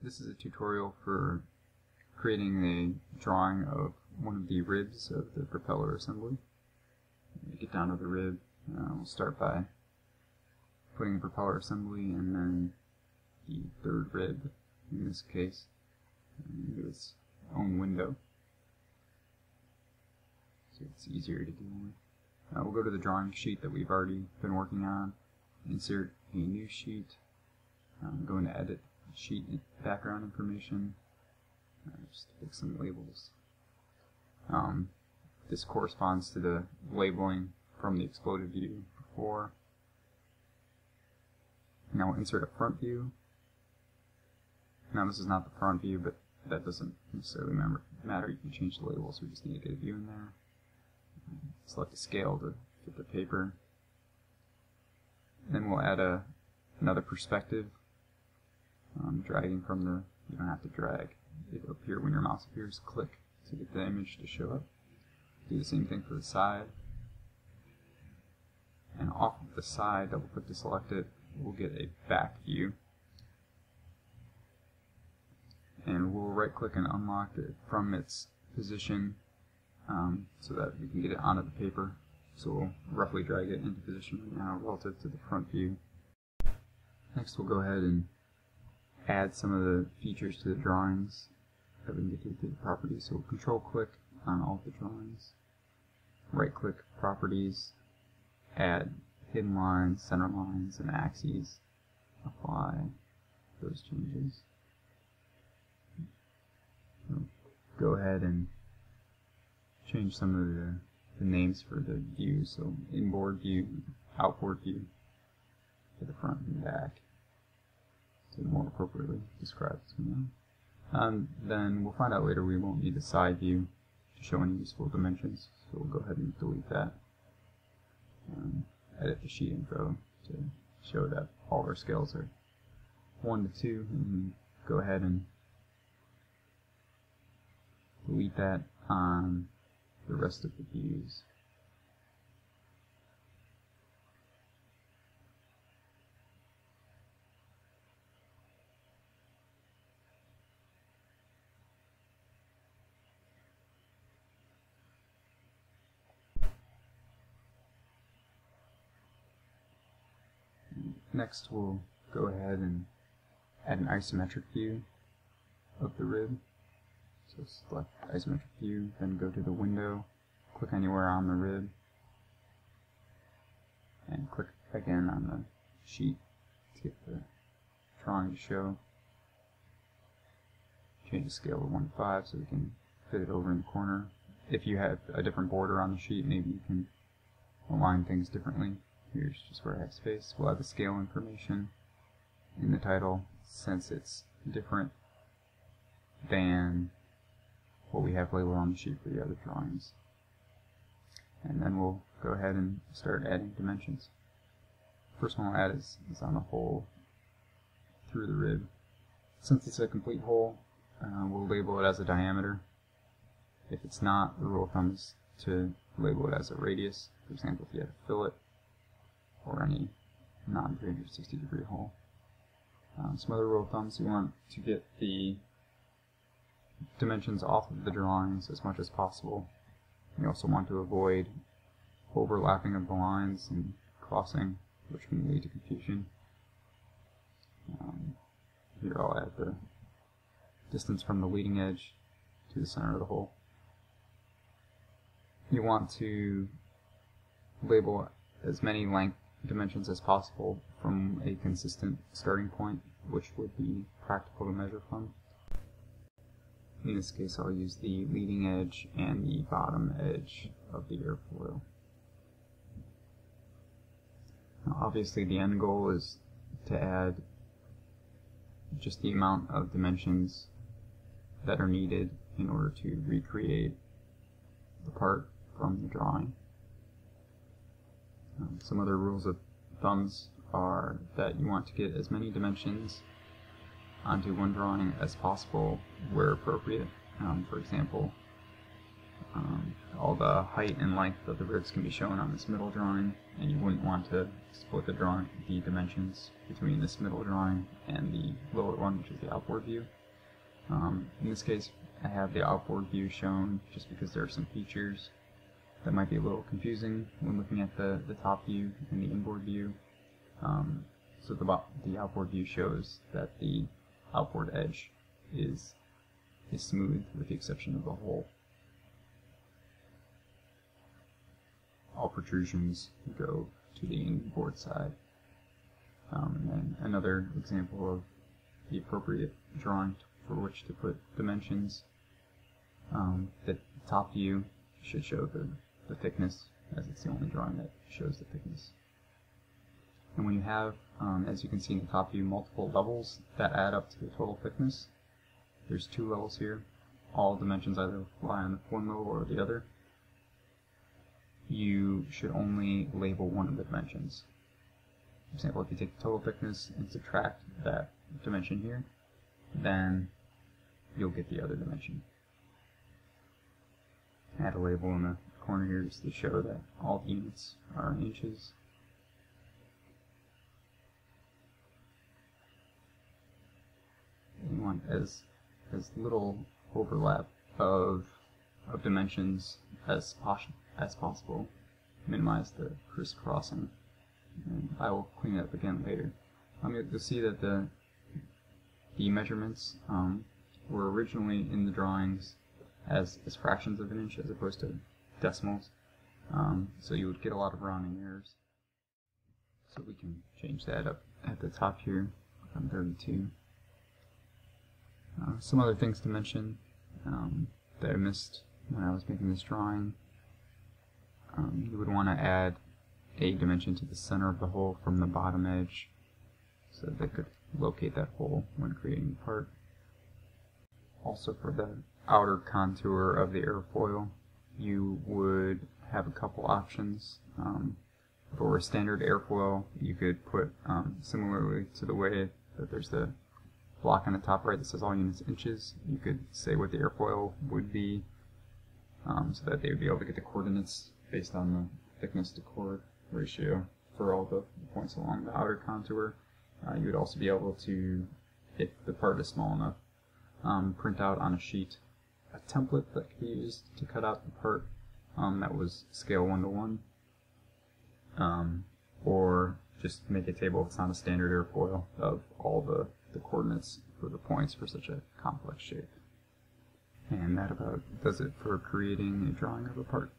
This is a tutorial for creating a drawing of one of the ribs of the propeller assembly. Get down to the rib. We'll start by putting the propeller assembly and then the third rib, in this case, into its own window, so it's easier to deal with. We'll go to the drawing sheet that we've already been working on, insert a new sheet, go into edit sheet background information, just fix some labels. This corresponds to the labeling from the exploded view before. Now we'll insert a front view. Now this is not the front view, but that doesn't necessarily matter. You can change the labels. We just need to get a view in there. Select a scale to fit the paper. Then we'll add another perspective. Dragging from the, you don't have to drag it up here when your mouse appears. Click to get the image to show up. Do the same thing for the side. And off of the side, double click to select it, we'll get a back view. And we'll right click and unlock it from its position so that we can get it onto the paper. So we'll roughly drag it into position right now relative to the front view. Next we'll go ahead and add some of the features to the drawings that we can get to the properties. So we'll control click on all the drawings, right click properties, add hidden lines, center lines, and axes. Apply those changes. We'll go ahead and change some of the names for the views. So inboard view, outboard view for the front and back to more appropriately describe between them. Then we'll find out later we won't need the side view to show any useful dimensions, so we'll go ahead and delete that. Edit the sheet info to show that all of our scales are 1 to 2, and go ahead and delete that on the rest of the views. Next we'll go ahead and add an isometric view of the rib. So select isometric view, then go to the window, click anywhere on the rib, and click again on the sheet to get the drawing to show. Change the scale to 1 to 5 so we can fit it over in the corner. If you have a different border on the sheet, maybe you can align things differently. Here's just where I have space. We'll have the scale information in the title since it's different than what we have labeled on the sheet for the other drawings. And then we'll go ahead and start adding dimensions. First one we'll add is on the hole through the rib. Since it's a complete hole, we'll label it as a diameter. If it's not, the rule of thumb is to label it as a radius. For example, if you had a fillet or any non-360 degree hole. Some other rule of thumbs, you want to get the dimensions off of the drawings as much as possible. You also want to avoid overlapping of the lines and crossing, which can lead to confusion. Here I'll add the distance from the leading edge to the center of the hole. You want to label as many length dimensions as possible from a consistent starting point, which would be practical to measure from. In this case, I'll use the leading edge and the bottom edge of the airfoil. Now, obviously, the end goal is to add just the amount of dimensions that are needed in order to recreate the part from the drawing. Some other rules of thumbs are that you want to get as many dimensions onto one drawing as possible where appropriate. For example, all the height and length of the ribs can be shown on this middle drawing, and you wouldn't want to split the dimensions between this middle drawing and the lower one, which is the outboard view. In this case, I have the outboard view shown just because there are some features that might be a little confusing when looking at the top view and the inboard view. So the outboard view shows that the outboard edge is smooth with the exception of the hole. All protrusions go to the inboard side. And then another example of the appropriate drawing for which to put dimensions. The top view should show the thickness, as it's the only drawing that shows the thickness. And when you have, as you can see in the top view, multiple levels that add up to the total thickness, there's 2 levels here. All dimensions either lie on one level or the other. You should only label one of the dimensions. For example, if you take the total thickness and subtract that dimension here, then you'll get the other dimension. Add a label in the corner here just to show that all the units are in inches. You want as little overlap of dimensions as possible. Minimize the crisscrossing. And I will clean it up again later. You'll see that the measurements were originally in the drawings as fractions of an inch as opposed to decimals. So you would get a lot of rounding errors. So we can change that up at the top here on 32. Some other things to mention that I missed when I was making this drawing. You would want to add a dimension to the center of the hole from the bottom edge so that they could locate that hole when creating the part. Also, for the outer contour of the airfoil, you would have a couple options. For a standard airfoil, you could put, similarly to the way that there's the block on the top right that says all units inches, you could say what the airfoil would be so that they would be able to get the coordinates based on the thickness to chord ratio for all the points along the outer contour. You would also be able to, if the part is small enough, print out on a sheet a template that could be used to cut out the part that was scale 1:1, or just make a table if it's not a standard airfoil of all the coordinates for the points for such a complex shape. And that about does it for creating a drawing of a part.